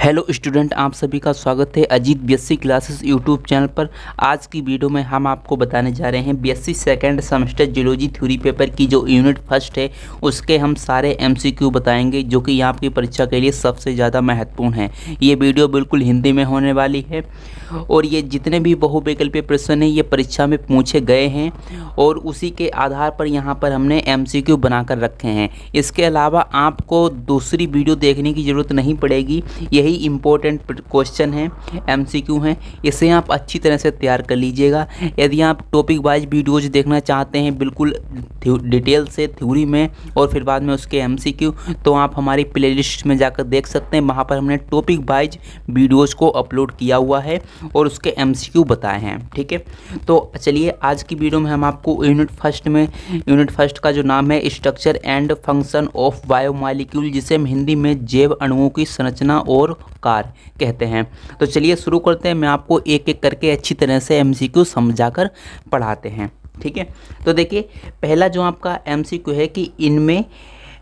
Hello student, आप सभी का स्वागत है Ajit BSc classes YouTube channel पर। आज की वीडियो में हम आपको बताने जा रहे हैं BSc second semester geology theory paper की जो यूनिट फर्स्ट है उसके हम सारे एमसीक्यू बताएंगे जो कि आपकी परीक्षा के लिए सबसे ज़्यादा महत्वपूर्ण है। ये वीडियो बिल्कुल हिंदी में होने वाली है और ये जितने भी बहुविकल्पीय प्रश्न हैं ये परीक्षा में पूछे गए हैं और उसी के आधार पर यहाँ पर हमने एमसीक्यू बनाकर रखे हैं। इसके अलावा आपको दूसरी वीडियो देखने की ज़रूरत नहीं पड़ेगी। यही इम्पोर्टेंट क्वेश्चन है, एमसीक्यू हैं, इसे आप अच्छी तरह से तैयार कर लीजिएगा। यदि आप टॉपिक वाइज वीडियोज़ देखना चाहते हैं बिल्कुल डिटेल से थ्योरी में और फिर बाद में उसके एमसीक्यू, तो आप हमारी प्लेलिस्ट में जाकर देख सकते हैं। वहाँ पर हमने टॉपिक वाइज वीडियोज़ को अपलोड किया हुआ है और उसके एमसीक्यू बताए हैं। ठीक है, तो चलिए आज की वीडियो में हम आपको यूनिट फर्स्ट का जो नाम है structure and function of biomolecule, जिसे हम हिंदी में जैव अणुओं की संरचना और कार्य कहते हैं। तो चलिए शुरू करते हैं। मैं आपको एक एक करके अच्छी तरह से एमसीक्यू समझाकर पढ़ाते हैं। ठीक है, तो देखिए पहला जो आपका एमसीक्यू है कि इनमें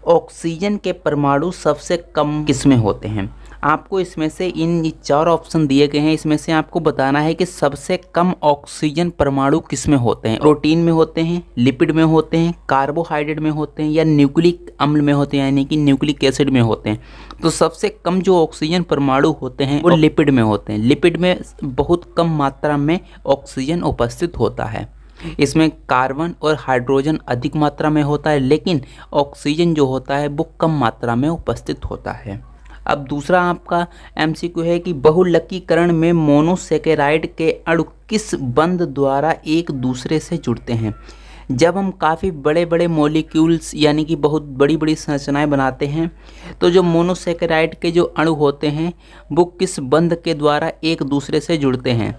ऑक्सीजन के परमाणु सबसे कम किसमें होते हैं। आपको इसमें से इन 4 ऑप्शन दिए गए हैं, इसमें से आपको बताना है कि सबसे कम ऑक्सीजन परमाणु किसमें होते हैं। प्रोटीन में होते हैं, लिपिड में होते हैं, कार्बोहाइड्रेट में होते हैं या न्यूक्लिक अम्ल में होते हैं यानी कि न्यूक्लिक एसिड में होते हैं। तो सबसे कम जो ऑक्सीजन परमाणु होते हैं वो लिपिड में होते हैं। लिपिड में बहुत कम मात्रा में ऑक्सीजन उपस्थित होता है। इसमें कार्बन और हाइड्रोजन अधिक मात्रा में होता है, लेकिन ऑक्सीजन जो होता है वो कम मात्रा में उपस्थित होता है। अब दूसरा आपका एमसीक्यू है कि बहुलकीकरण में मोनोसेकेराइड के अणु किस बंध द्वारा एक दूसरे से जुड़ते हैं। जब हम काफ़ी बड़े बड़े मॉलिक्यूल्स यानी कि बहुत बड़ी बड़ी संरचनाएं बनाते हैं तो जो मोनोसेकेराइड के जो अणु होते हैं वो किस बंध के द्वारा एक दूसरे से जुड़ते हैं,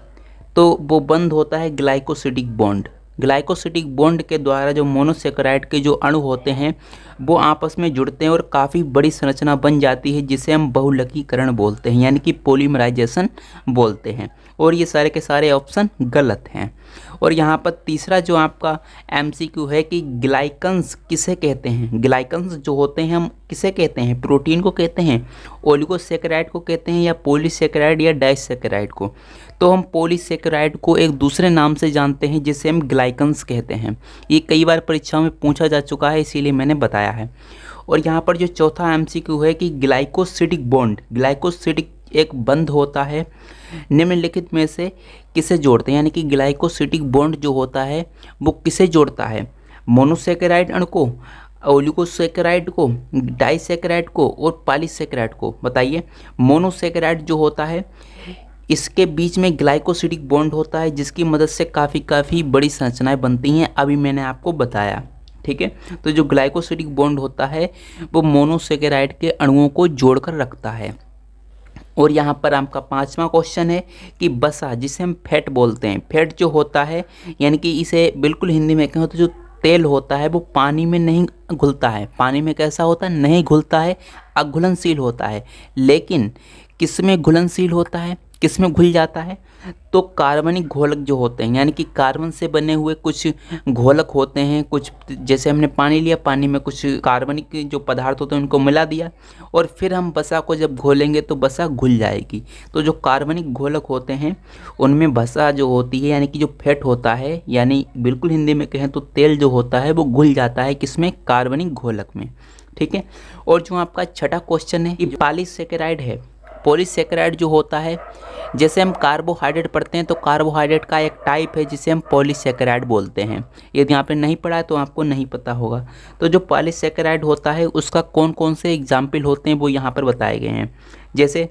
तो वो बंध होता है ग्लाइकोसिडिक बॉन्ड। ग्लाइकोसिडिक बॉन्ड के द्वारा जो मोनोसेकेराइड के जो अणु होते हैं वो आपस में जुड़ते हैं और काफ़ी बड़ी संरचना बन जाती है, जिसे हम बहुलकीकरण बोलते हैं यानी कि पॉलीमराइजेशन बोलते हैं। और ये सारे के सारे ऑप्शन गलत हैं। और यहाँ पर तीसरा जो आपका एमसीक्यू है कि ग्लाइकन्स किसे कहते हैं। ग्लाइकन्स जो होते हैं हम किसे कहते हैं, प्रोटीन को कहते हैं, ओलिगोसेकेराइड को कहते हैं या पॉलीसेकेराइड या डाइसेकेराइड को। तो हम पॉलीसेकेराइड को एक दूसरे नाम से जानते हैं जिसे हम ग्लाइकन्स कहते हैं। ये कई बार परीक्षाओं में पूछा जा चुका है, इसीलिए मैंने बताया है। और यहाँ पर जो चौथा एमसीक्यू है कि ग्लाइकोसिडिक बॉन्ड, ग्लाइकोसिडिक एक बंध होता है, निम्नलिखित में से किसे जोड़ते हैं, यानी कि ग्लाइकोसिडिक बॉन्ड जो होता है वो किसे जोड़ता है, मोनोसेकेराइड अणु को, ओलिगोसेकेराइड को, डाइसेकेराइड को और पॉलीसेकेराइड को। बताइए, मोनोसेकेराइड जो होता है इसके बीच में ग्लाइकोसिडिक बॉन्ड होता है जिसकी मदद से काफ़ी बड़ी संरचनाएं बनती हैं, अभी मैंने आपको बताया। ठीक है, तो जो ग्लाइकोसिडिक बॉन्ड होता है वो मोनोसेकेराइड के अणुओं को जोड़कर रखता है। और यहाँ पर आपका 5वां क्वेश्चन है कि वसा, जिसे हम फैट बोलते हैं, फैट जो होता है यानी कि इसे बिल्कुल हिंदी में कहें तो जो तेल होता है वो पानी में नहीं घुलता है। पानी में कैसा होता है, नहीं घुलता है, अघुलनशील होता है। लेकिन किस में घुलनशील होता है, किस में घुल जाता है, तो कार्बनिक घोलक जो होते हैं यानी कि कार्बन से बने हुए कुछ घोलक होते हैं। कुछ जैसे हमने पानी लिया, पानी में कुछ कार्बनिक जो पदार्थ होते हैं उनको मिला दिया और फिर हम वसा को जब घोलेंगे तो वसा घुल जाएगी। तो जो कार्बनिक घोलक होते हैं उनमें वसा जो होती है यानी कि जो फैट होता है, यानी बिल्कुल हिंदी में कहें तो तेल जो होता है वो घुल जाता है किसमें, कार्बनिक घोलक में। ठीक है, और जो आपका छठा क्वेश्चन है कि पॉलीसेकेराइड है। पॉलीसेकेराइड जो होता है, जैसे हम कार्बोहाइड्रेट पढ़ते हैं तो कार्बोहाइड्रेट का एक टाइप है जिसे हम पॉलीसेकेराइड बोलते हैं। यदि आपने नहीं पढ़ा है तो आपको नहीं पता होगा। तो जो पॉलीसेकेराइड होता है उसका कौन कौन से एग्जाम्पल होते हैं वो यहाँ पर बताए गए हैं। जैसे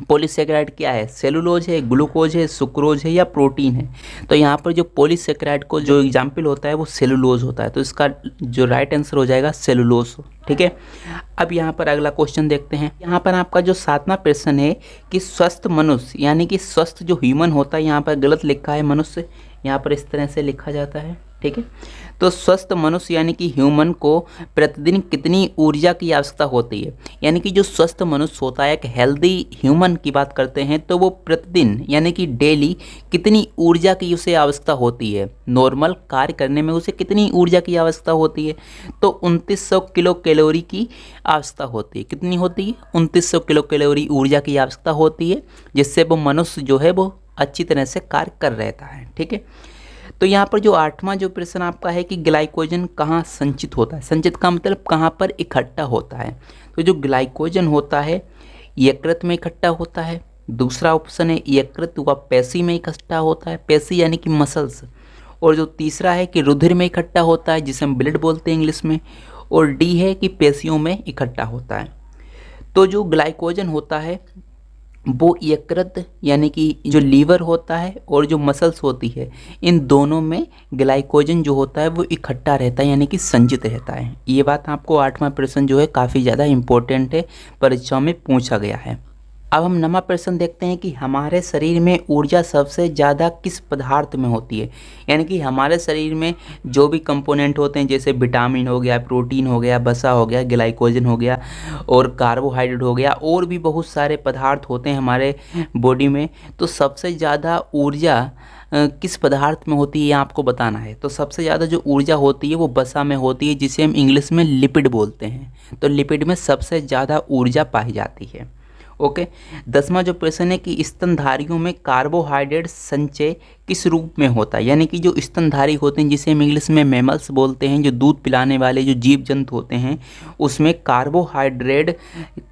पॉलीसेकेराइड क्या है, सेलुलोज है, ग्लूकोज है, सुक्रोज है या प्रोटीन है। तो यहाँ पर जो पॉलीसेकेराइड को जो एग्जाम्पल होता है वो सेलुलोज होता है, तो इसका जो राइट आंसर हो जाएगा सेलुलोज। ठीक है, अब यहाँ पर अगला क्वेश्चन देखते हैं। यहाँ पर आपका जो 7वां प्रश्न है कि स्वस्थ मनुष्य यानी कि स्वस्थ जो ह्यूमन होता है, यहाँ पर गलत लिखा है मनुष्य, यहाँ पर इस तरह से लिखा जाता है। ठीक है। तो स्वस्थ मनुष्य यानी कि ह्यूमन को प्रतिदिन कितनी ऊर्जा की आवश्यकता होती है, यानी कि जो स्वस्थ मनुष्य होता है, एक हेल्दी ह्यूमन की बात करते हैं, तो वो प्रतिदिन यानी कि डेली कितनी ऊर्जा की उसे आवश्यकता होती है, नॉर्मल कार्य करने में उसे कितनी ऊर्जा की आवश्यकता होती है, तो 2900 किलो कैलोरी की आवश्यकता होती है। कितनी होती है? 2900 किलो कैलोरी ऊर्जा की आवश्यकता होती है, जिससे वो मनुष्य जो है वो अच्छी तरह से कार्य कर रहता है। ठीक है। तो यहाँ पर जो 8वां जो प्रश्न आपका है कि ग्लाइकोजन कहाँ संचित होता है। संचित का मतलब कहाँ पर इकट्ठा होता है। तो जो ग्लाइकोजन होता है यकृत में इकट्ठा होता है। दूसरा ऑप्शन है यकृत व पेशी में इकट्ठा होता है, पेशी यानी कि मसल्स। और जो तीसरा है कि रुधिर में इकट्ठा होता है, जिसे हम ब्लड बोलते हैं इंग्लिश में। और डी है कि पेशियों में इकट्ठा होता है। तो जो ग्लाइकोजन होता है वो यकृत यानी कि जो लीवर होता है और जो मसल्स होती है, इन दोनों में ग्लाइकोजन जो होता है वो इकट्ठा रहता है, यानी कि संचित रहता है। ये बात आपको 8वां प्रश्न जो है काफ़ी ज़्यादा इम्पोर्टेंट है, परीक्षाओं में पूछा गया है। अब हम 9वां प्रश्न देखते हैं कि हमारे शरीर में ऊर्जा सबसे ज़्यादा किस पदार्थ में होती है। यानी कि हमारे शरीर में जो भी कंपोनेंट होते हैं, जैसे विटामिन हो गया, प्रोटीन हो गया, वसा हो गया, ग्लाइकोजन हो गया और कार्बोहाइड्रेट हो गया, और भी बहुत सारे पदार्थ होते हैं हमारे बॉडी में। तो सबसे ज़्यादा ऊर्जा किस पदार्थ में होती है, ये आपको बताना है। तो सबसे ज़्यादा जो ऊर्जा होती है वो वसा में होती है, जिसे हम इंग्लिश में लिपिड बोलते हैं। तो लिपिड में सबसे ज़्यादा ऊर्जा पाई जाती है। ओके। 10वां जो प्रश्न है कि स्तनधारियों में कार्बोहाइड्रेट संचय किस रूप में होता है। यानी कि जो स्तनधारी होते हैं, जिसे हम इंग्लिश में मैमल्स बोलते हैं, जो दूध पिलाने वाले जो जीव जंतु होते हैं, उसमें कार्बोहाइड्रेट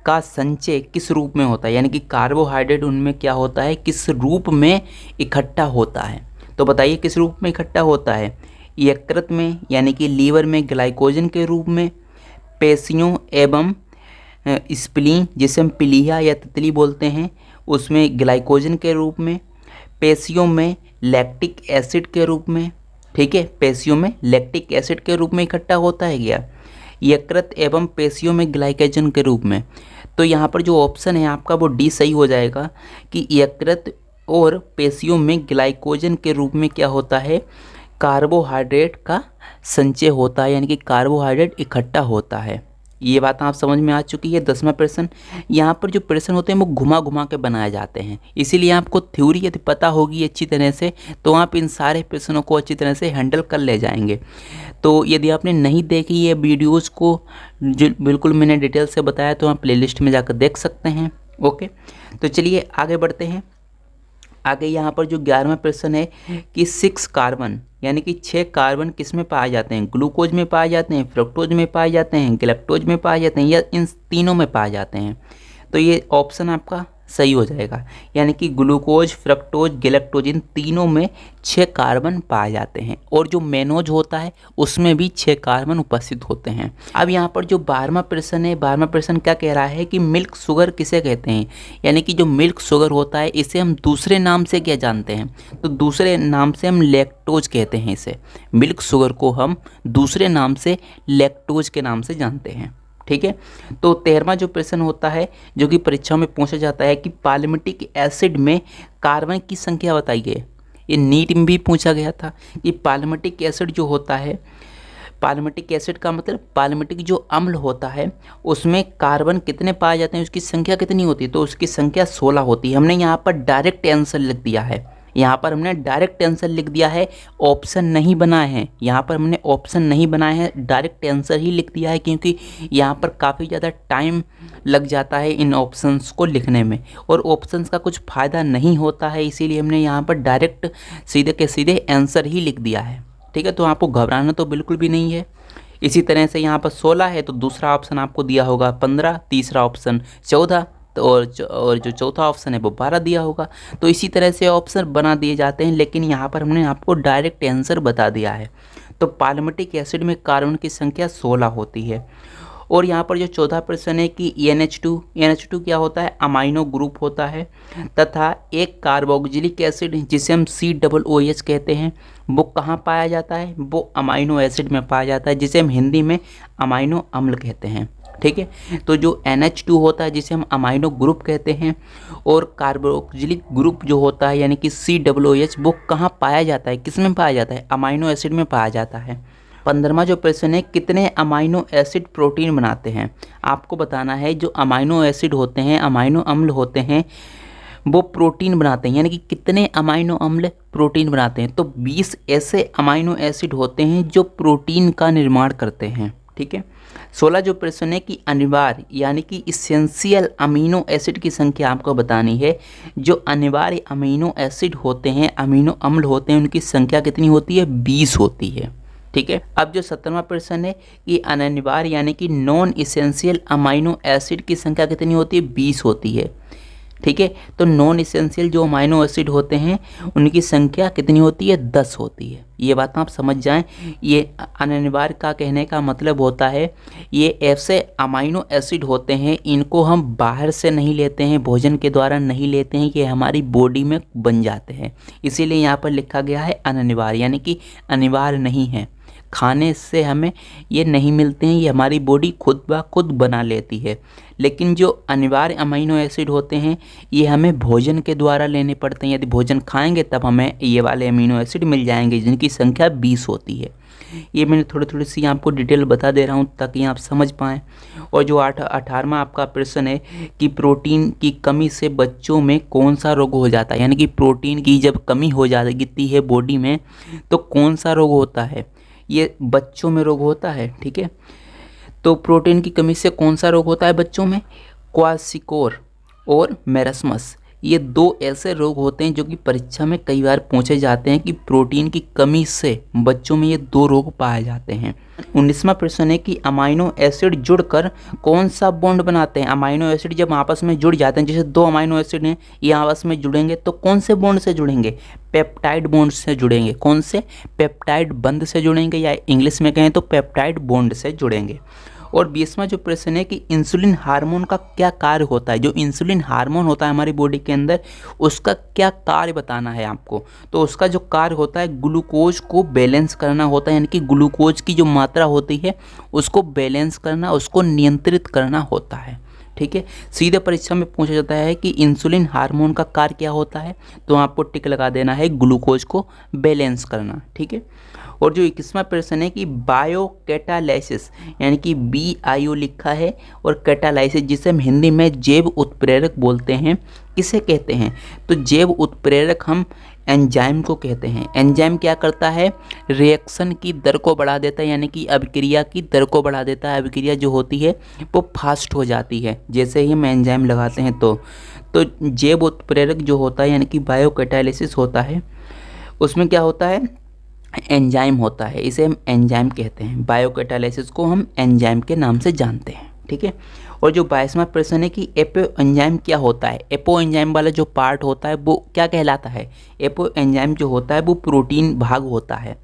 का संचय किस रूप में होता है। यानी कि कार्बोहाइड्रेट उनमें क्या होता है, किस रूप में इकट्ठा होता है। तो बताइए किस रूप में इकट्ठा होता है। यकृत में यानी कि लीवर में ग्लाइकोजन के रूप में, पेशियों एवं स्प्लीन जिसे हम पीलिया या तितली बोलते हैं, उसमें ग्लाइकोजन के रूप में, पेशियों में लैक्टिक एसिड के रूप में। ठीक है, पेशियों में लैक्टिक एसिड के रूप में इकट्ठा होता है क्या। यकृत एवं पेशियों में ग्लाइकोजन के रूप में। तो यहाँ पर जो ऑप्शन है आपका वो डी सही हो जाएगा कि यकृत और पेशियों में ग्लाइकोजन के रूप में क्या होता है, कार्बोहाइड्रेट का संचय होता है, यानी कि कार्बोहाइड्रेट इकट्ठा होता है। ये बात आप समझ में आ चुकी है। 10वां प्रश्न, यहाँ पर जो प्रश्न होते हैं वो घुमा घुमा के बनाए जाते हैं, इसीलिए आपको थ्योरी यदि पता होगी अच्छी तरह से तो आप इन सारे प्रश्नों को अच्छी तरह से हैंडल कर ले जाएंगे। तो यदि आपने नहीं देखी ये वीडियोज़ को जो बिल्कुल मैंने डिटेल से बताया, तो आप प्लेलिस्ट में जाकर देख सकते हैं। ओके, तो चलिए आगे बढ़ते हैं। आगे यहाँ पर जो 11वां प्रश्न है कि 6 कार्बन यानी कि 6 कार्बन किस में पाए जाते हैं। ग्लूकोज में पाए जाते हैं, फ्रक्टोज में पाए जाते हैं, गैलेक्टोज में पाए जाते हैं, या इन तीनों में पाए जाते हैं। तो ये ऑप्शन आपका सही हो जाएगा, यानी कि ग्लूकोज, फ्रक्टोज, गैलेक्टोज इन तीनों में 6 कार्बन पाए जाते हैं। और जो मेनोज होता है उसमें भी 6 कार्बन उपस्थित होते हैं। अब यहाँ पर जो 12वां प्रश्न है, 12वां प्रश्न क्या कह रहा है कि मिल्क शुगर किसे कहते हैं। यानी कि जो मिल्क शुगर होता है इसे हम दूसरे नाम से क्या जानते हैं, तो दूसरे नाम से हम लैक्टोज कहते हैं इसे। मिल्क शुगर को हम दूसरे नाम से लैक्टोज के नाम से जानते हैं। ठीक है। तो 13वां जो प्रश्न होता है जो कि परीक्षा में पूछा जाता है कि पाल्मिटिक एसिड में कार्बन की संख्या बताइए। ये नीट में भी पूछा गया था कि पाल्मिटिक एसिड जो होता है, पाल्मिटिक एसिड का मतलब पाल्मिटिक जो अम्ल होता है उसमें कार्बन कितने पाए जाते हैं, उसकी संख्या कितनी होती है। तो उसकी संख्या 16 होती है। हमने यहाँ पर डायरेक्ट आंसर लिख दिया है, यहाँ पर हमने डायरेक्ट आंसर लिख दिया है, ऑप्शन नहीं बनाए हैं। यहाँ पर हमने ऑप्शन नहीं बनाए हैं, डायरेक्ट आंसर ही लिख दिया है, क्योंकि यहाँ पर काफ़ी ज़्यादा टाइम लग जाता है इन ऑप्शंस को लिखने में, और ऑप्शंस का कुछ फ़ायदा नहीं होता है, इसीलिए हमने यहाँ पर डायरेक्ट सीधे के सीधे आंसर ही लिख दिया है। ठीक है, तो आपको घबराना तो बिल्कुल भी नहीं है। इसी तरह से यहाँ पर 16 है तो दूसरा ऑप्शन आपको दिया होगा 15, तीसरा ऑप्शन 14, तो और जो चौथा ऑप्शन है वो 12 दिया होगा। तो इसी तरह से ऑप्शन बना दिए जाते हैं, लेकिन यहाँ पर हमने आपको डायरेक्ट आंसर बता दिया है। तो पाल्मिटिक एसिड में कार्बन की संख्या 16 होती है। और यहाँ पर जो चौथा प्रश्न है कि NH2 क्या होता है, अमाइनो ग्रुप होता है, तथा एक कार्बोक्सिलिक एसिड जिसे हम COOH कहते हैं वो कहाँ पाया जाता है, वो अमाइनो एसिड में पाया जाता है, जिसे हम हिंदी में अमाइनो अम्ल कहते हैं। ठीक है। तो जो NH2 होता है जिसे हम अमाइनो ग्रुप कहते हैं, और कार्बोक्सिलिक ग्रुप जो होता है यानी कि COOH, वो कहाँ पाया जाता है, किस में पाया जाता है, अमाइनो एसिड में पाया जाता है। 15वां जो प्रश्न है, कितने अमाइनो एसिड प्रोटीन बनाते हैं। आपको बताना है जो अमाइनो एसिड होते हैं, अमाइनो अम्ल होते हैं, वो प्रोटीन बनाते हैं, यानी कि कितने अमाइनो अम्ल प्रोटीन बनाते हैं। तो 20 ऐसे अमाइनो एसिड होते हैं जो प्रोटीन का निर्माण करते हैं, ठीक है। 16 जो प्रश्न है कि अनिवार्य यानी कि इसेंशियल अमीनो एसिड की संख्या आपको बतानी है। जो अनिवार्य अमीनो एसिड होते हैं, अमीनो अम्ल होते हैं, उनकी संख्या कितनी होती है, 20 होती है, ठीक है। अब जो 17वां प्रश्न है कि अनिवार्य यानी कि नॉन इसेंशियल अमाइनो एसिड की संख्या कितनी होती है, 20 होती है, ठीक है। तो नॉन इसेंशियल जो अमाइनो एसिड होते हैं उनकी संख्या कितनी होती है, 10 होती है। ये बात आप समझ जाएं। ये अनिवार्य का कहने का मतलब होता है ये ऐसे अमाइनो एसिड होते हैं, इनको हम बाहर से नहीं लेते हैं, भोजन के द्वारा नहीं लेते हैं, ये हमारी बॉडी में बन जाते हैं। इसीलिए यहाँ पर लिखा गया है अनिवार्य, यानी कि अनिवार्य नहीं है, खाने से हमें ये नहीं मिलते हैं, ये हमारी बॉडी खुद ब खुद बना लेती है। लेकिन जो अनिवार्य अमीनो एसिड होते हैं ये हमें भोजन के द्वारा लेने पड़ते हैं। यदि भोजन खाएंगे तब हमें ये वाले अमीनो एसिड मिल जाएंगे, जिनकी संख्या 20 होती है। ये मैंने थोड़ी सी आपको डिटेल बता दे रहा हूँ ताकि आप समझ पाएँ। और जो 18वां आपका प्रश्न है कि प्रोटीन की कमी से बच्चों में कौन सा रोग हो जाता है, यानी कि प्रोटीन की जब कमी हो जाती है बॉडी में तो कौन सा रोग होता है, ये बच्चों में रोग होता है, ठीक है। तो प्रोटीन की कमी से कौन सा रोग होता है बच्चों में, क्वासिकोर और मेरस्मस, ये 2 ऐसे रोग होते हैं जो कि परीक्षा में कई बार पूछे जाते हैं कि प्रोटीन की कमी से बच्चों में ये 2 रोग पाए जाते हैं। 19वां प्रश्न है कि अमाइनो एसिड जुड़कर कौन सा बॉन्ड बनाते हैं। अमाइनो एसिड जब आपस में जुड़ जाते हैं, जैसे 2 अमाइनो एसिड हैं ये आपस में जुड़ेंगे तो कौन से बॉन्ड से जुड़ेंगे, पेप्टाइड बॉन्ड से जुड़ेंगे। कौन से, पेप्टाइड बंध से जुड़ेंगे, या इंग्लिश में कहें तो पेप्टाइड बॉन्ड से जुड़ेंगे। और 20वां जो प्रश्न है कि इंसुलिन हार्मोन का क्या कार्य होता है। जो इंसुलिन हार्मोन होता है हमारी बॉडी के अंदर, उसका क्या कार्य बताना है आपको। तो उसका जो कार्य होता है ग्लूकोज को बैलेंस करना होता है, यानी कि ग्लूकोज की जो मात्रा होती है उसको बैलेंस करना, उसको नियंत्रित करना होता है, ठीक है। सीधे परीक्षा में पूछा जाता है कि इंसुलिन हार्मोन का कार्य क्या होता है, तो आपको टिक लगा देना है ग्लूकोज को बैलेंस करना, ठीक है। और जो 21वां प्रश्न है कि बायो कैटालाइसिस, यानी कि BIO लिखा है, और कैटालाइसिस जिसे हम हिंदी में जैव उत्प्रेरक बोलते हैं, किसे कहते हैं। तो जैव उत्प्रेरक हम एंजाइम को कहते हैं। एंजाइम क्या करता है, रिएक्शन की दर को बढ़ा देता है, यानी कि अभिक्रिया की दर को बढ़ा देता है। अभिक्रिया जो होती है वो फास्ट हो जाती है जैसे ही हम एंजाइम लगाते हैं। तो जैव उत्प्रेरक जो होता है यानी कि बायो कैटालिसिस होता है, उसमें क्या होता है, एंजाइम होता है, इसे हम एंजाइम कहते हैं। बायो कैटालिसिस को हम एंजाइम के नाम से जानते हैं, ठीक है। और जो 22वां प्रश्न है कि एपो एंजाइम क्या होता है। एपो एंजाइम वाला जो पार्ट होता है वो क्या कहलाता है। एपो एंजाइम जो होता है वो प्रोटीन भाग होता है।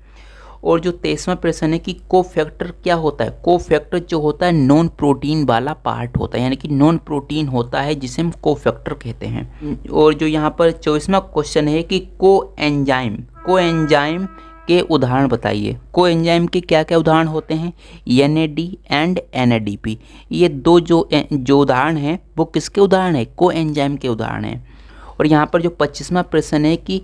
और जो 23वां प्रश्न है कि कोफैक्टर क्या होता है। कोफैक्टर जो होता है नॉन प्रोटीन वाला पार्ट होता है, यानी कि नॉन प्रोटीन होता है जिसे हम कोफैक्टर कहते हैं। और जो यहाँ पर 24वां क्वेश्चन है कि कोएंजाइम के उदाहरण बताइए। कोएंजाइम के क्या क्या उदाहरण होते हैं, NAD एंड NADP। ये 2 जो उदाहरण हैं वो किसके उदाहरण है, कोएंजाइम के उदाहरण हैं। और यहाँ पर जो 25वां प्रश्न है कि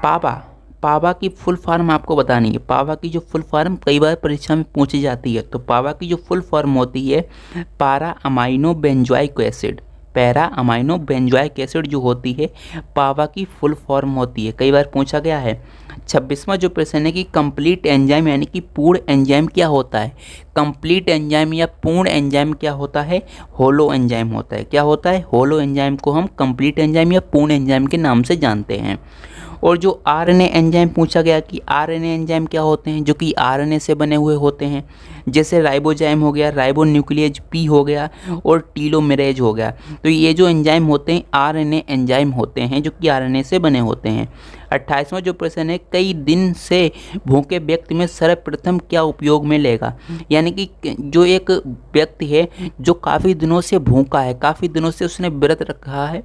पावा की फुल फॉर्म आपको बतानी है। पावा की जो फुल फॉर्म कई बार परीक्षा में पूछी जाती है। तो पावा की जो फुल फॉर्म होती है para amino benzoic acid. Para amino benzoic acid जो होती है पावा की फुल फॉर्म होती है, कई बार पूछा गया है। 26वां जो प्रश्न है कि कंप्लीट एंजाइम यानी कि पूर्ण एंजाइम क्या होता है। कंप्लीट एंजाइम या पूर्ण एंजाइम क्या होता है, होलो एंजाइम होता है। क्या होता है, होलो एंजाइम को हम कंप्लीट एंजाइम या पूर्ण एंजाइम के नाम से जानते हैं। और जो RNA एंजाइम पूछा गया कि RNA एंजाइम क्या होते हैं, जो कि RNA से बने हुए होते हैं, जैसे राइबोजाइम हो गया, राइबोन्यूक्लियेज P हो गया और टीलोमेरेज हो गया। तो ये जो एंजाइम होते हैं RNA एंजाइम होते हैं जो कि RNA से बने होते हैं। 28वां जो प्रश्न है, कई दिन से भूखे व्यक्ति में सर्वप्रथम क्या उपयोग में लेगा। यानी कि जो एक व्यक्ति है जो काफ़ी दिनों से भूखा है, काफ़ी दिनों से उसने व्रत रखा है,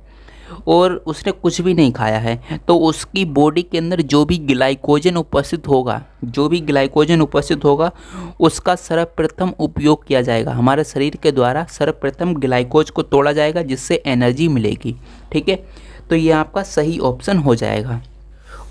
और उसने कुछ भी नहीं खाया है, तो उसकी बॉडी के अंदर जो भी ग्लाइकोजन उपस्थित होगा उसका सर्वप्रथम उपयोग किया जाएगा। हमारे शरीर के द्वारा सर्वप्रथम ग्लाइकोज को तोड़ा जाएगा जिससे एनर्जी मिलेगी। ठीक है, तो ये आपका सही ऑप्शन हो जाएगा।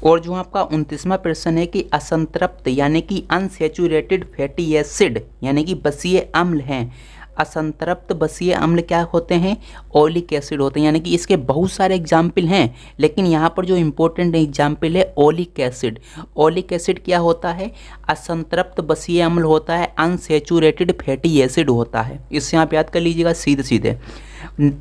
और जो आपका 29वां प्रश्न है कि असंतृप्त यानी कि अनसैचुरेटेड फैटी एसिड यानी कि बसीय अम्ल हैं। असंतृप्त बसीय अम्ल क्या होते हैं? ओलिक एसिड होते हैं। यानी कि इसके बहुत सारे एग्जाम्पल हैं, लेकिन यहाँ पर जो इम्पोर्टेंट एग्जाम्पल है ओलिक एसिड। ओलिक एसिड क्या होता है? असंतृप्त बसीय अम्ल होता है, अनसैचुरेटेड फैटी एसिड होता है। इससे आप याद कर लीजिएगा सीधे सीधे।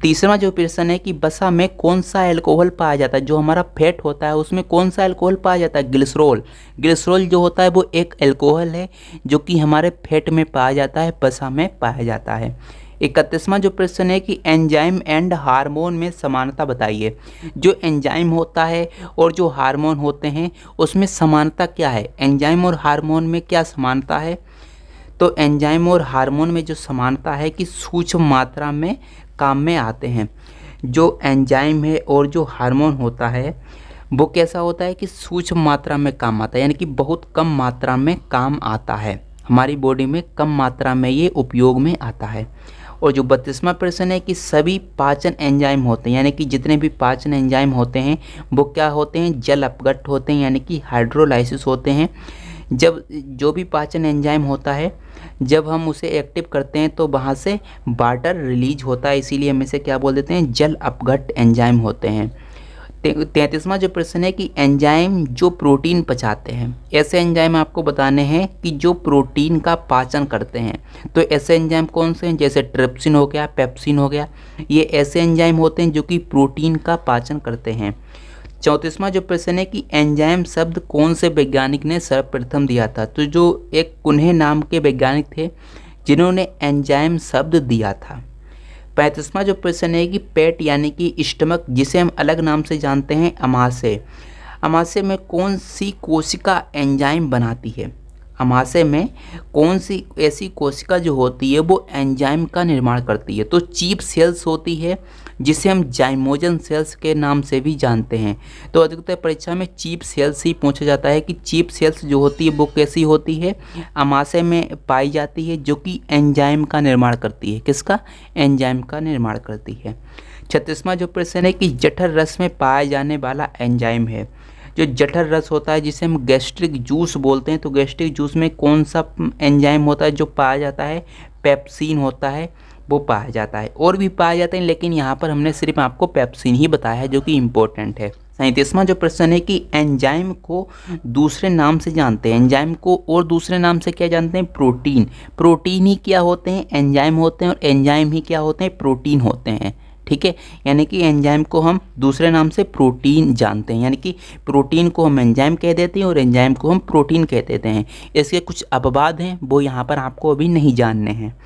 तीसरा जो प्रश्न है कि वसा में कौन सा एल्कोहल पाया जाता है? जो हमारा फैट होता है उसमें कौन सा एल्कोहल पाया जाता है? ग्लिसरॉल। ग्लिसरॉल जो होता है वो एक एल्कोहल है जो कि हमारे फैट में पाया जाता है, वसा में पाया जाता है। 31वां जो प्रश्न है कि एंजाइम एंड हार्मोन में समानता बताइए। जो एंजाइम होता है और जो हार्मोन होते हैं उसमें समानता क्या है? एंजाइम और हार्मोन में क्या समानता है? तो एंजाइम और हार्मोन में जो समानता है कि सूक्ष्म मात्रा में काम में आते हैं। जो एंजाइम है और जो हार्मोन होता है वो कैसा होता है कि सूक्ष्म मात्रा में काम आता है, यानी कि बहुत कम मात्रा में काम आता है, हमारी बॉडी में कम मात्रा में ये उपयोग में आता है। और जो 32वां प्रश्न है कि सभी पाचन एंजाइम होते हैं, यानी कि जितने भी पाचन एंजाइम होते हैं वो क्या होते हैं? जल अपघट्ट होते हैं, यानी कि हाइड्रोलाइसिस होते हैं। जब जो भी पाचन एंजाइम होता है जब हम उसे एक्टिव करते हैं तो वहाँ से वाटर रिलीज होता है, इसीलिए हम इसे क्या बोल देते हैं? जल अपघट्ट एंजाइम होते हैं। 33वां जो प्रश्न है कि एंजाइम जो प्रोटीन पचाते हैं। ऐसे एंजाइम आपको बताने हैं कि जो प्रोटीन का पाचन करते हैं। तो ऐसे एंजाइम कौन से हैं? जैसे ट्रिप्सिन हो गया, पेप्सिन हो गया, ये ऐसे एंजाइम होते हैं जो कि प्रोटीन का पाचन करते हैं। 34वां जो प्रश्न है कि एंजाइम शब्द कौन से वैज्ञानिक ने सर्वप्रथम दिया था? तो जो एक कुन्हे नाम के वैज्ञानिक थे जिन्होंने एंजाइम शब्द दिया था। 35वां जो प्रश्न है कि पेट यानी कि स्टमक, जिसे हम अलग नाम से जानते हैं अमाशय। अमाशय में कौन सी कोशिका एंजाइम बनाती है? अमाशय में कौन सी ऐसी कोशिका जो होती है वो एंजाइम का निर्माण करती है? तो चीफ सेल्स होती है जिसे हम जाइमोजन सेल्स के नाम से भी जानते हैं। तो अधिकतर परीक्षा में चीफ सेल्स ही पूछा जाता है कि चीफ सेल्स जो होती है वो कैसी होती है? अमाशय में पाई जाती है जो कि एंजाइम का निर्माण करती है। किसका? एंजाइम का निर्माण करती है। 36वां जो प्रश्न है कि जठर रस में पाया जाने वाला एंजाइम है। जो जठर रस होता है जिसे हम गैस्ट्रिक जूस बोलते हैं, तो गैस्ट्रिक जूस में कौन सा एंजाइम होता है जो पाया जाता है? पेप्सिन होता है, वो पाया जाता है। और भी पाए जाते हैं लेकिन यहाँ पर हमने सिर्फ आपको पेप्सिन ही बताया है जो कि इम्पोर्टेंट है। 37वां जो प्रश्न है कि एंजाइम को दूसरे नाम से जानते हैं। एंजाइम को और दूसरे नाम से क्या जानते हैं? प्रोटीन। प्रोटीन ही क्या होते हैं? एंजाइम होते हैं, और एंजाइम ही क्या होते हैं? प्रोटीन होते हैं। ठीक है, यानी कि एंजाइम को हम दूसरे नाम से प्रोटीन जानते हैं, यानी कि प्रोटीन को हम एंजाइम कह देते हैं और एंजाइम को हम प्रोटीन कह देते हैं। इसके कुछ अपवाद हैं वो यहाँ पर आपको अभी नहीं जानने हैं।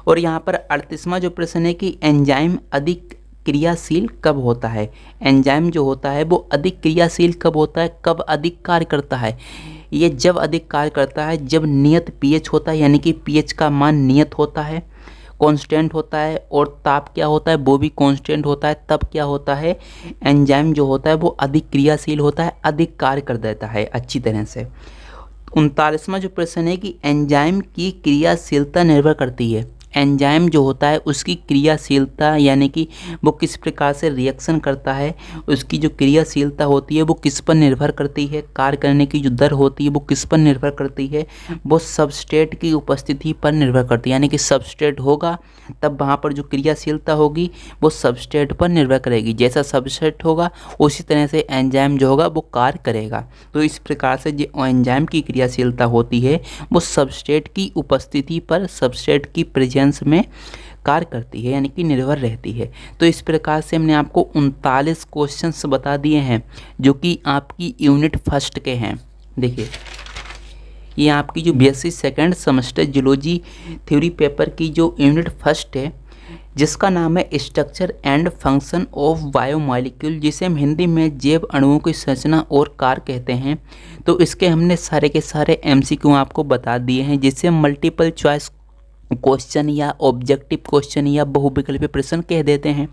और यहाँ पर 38वां जो प्रश्न है कि एंजाइम अधिक क्रियाशील कब होता है? एंजाइम जो होता है वो अधिक क्रियाशील कब होता है? कब अधिक कार्य करता है? ये जब अधिक कार्य करता है जब नियत पीएच होता है, यानी कि पीएच का मान नियत होता है, कांस्टेंट होता है, और ताप क्या होता है? वो भी कांस्टेंट होता है। तब क्या होता है? एंजाइम जो होता है वो अधिक क्रियाशील होता है, अधिक कार्य कर देता है अच्छी तरह से। 39वां जो प्रश्न है कि एंजाइम की क्रियाशीलता निर्भर करती है। एंजाइम जो होता है उसकी क्रियाशीलता यानी कि वो किस प्रकार से रिएक्शन करता है, उसकी जो क्रियाशीलता होती है वो किस पर निर्भर करती है? कार्य करने की जो दर होती है वो किस पर निर्भर करती है? वो सबस्ट्रेट की उपस्थिति पर निर्भर करती है, यानी कि सबस्ट्रेट होगा तब वहाँ पर जो क्रियाशीलता होगी वो सबस्ट्रेट पर निर्भर करेगी। जैसा सबस्ट्रेट होगा उसी तरह से एंजाइम जो होगा वो कार्य करेगा। तो इस प्रकार से जो एंजाइम की क्रियाशीलता होती है वो सबस्ट्रेट की उपस्थिति पर, सबस्ट्रेट की प्रेजेंस में कार्य करती है, यानी कि निर्भर रहती है। तो इस प्रकार से हमने आपको 39 क्वेश्चंस बता दिए हैं जो कि आपकी यूनिट फर्स्ट के हैं। देखिए ये आपकी जो BSc second semester geology theory paper की जो यूनिट फर्स्ट है जिसका नाम है structure and function of biomolecule, जिसे हम हिंदी में जैव अणुओं की संरचना और कार्य कहते हैं। तो इसके हमने सारे के सारे एमसीक्यू आपको बता दिए हैं, जिसे हम मल्टीपल चॉइस क्वेश्चन या ऑब्जेक्टिव क्वेश्चन या बहुविकल्पीय प्रश्न कह देते हैं।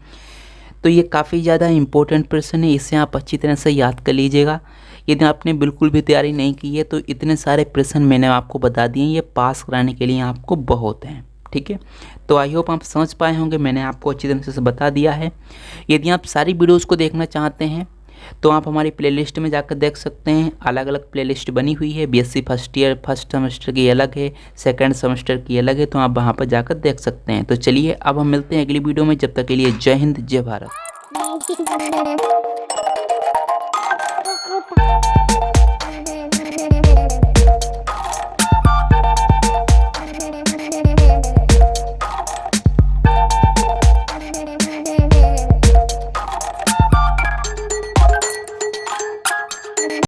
तो ये काफ़ी ज़्यादा इम्पोर्टेंट प्रश्न है, इसे आप अच्छी तरह से याद कर लीजिएगा। यदि आपने बिल्कुल भी तैयारी नहीं की है तो इतने सारे प्रश्न मैंने आपको बता दिए, ये पास कराने के लिए आपको बहुत हैं। ठीक है, तो आई होप आप समझ पाए होंगे, मैंने आपको अच्छी तरह से बता दिया है। यदि आप सारी वीडियोज़ को देखना चाहते हैं तो आप हमारी प्लेलिस्ट में जाकर देख सकते हैं। अलग अलग प्लेलिस्ट बनी हुई है, BSc first year first semester की अलग है, सेकंड सेमेस्टर की अलग है, तो आप वहां पर जाकर देख सकते हैं। तो चलिए अब हम मिलते हैं अगली वीडियो में, जब तक के लिए जय हिंद जय भारत।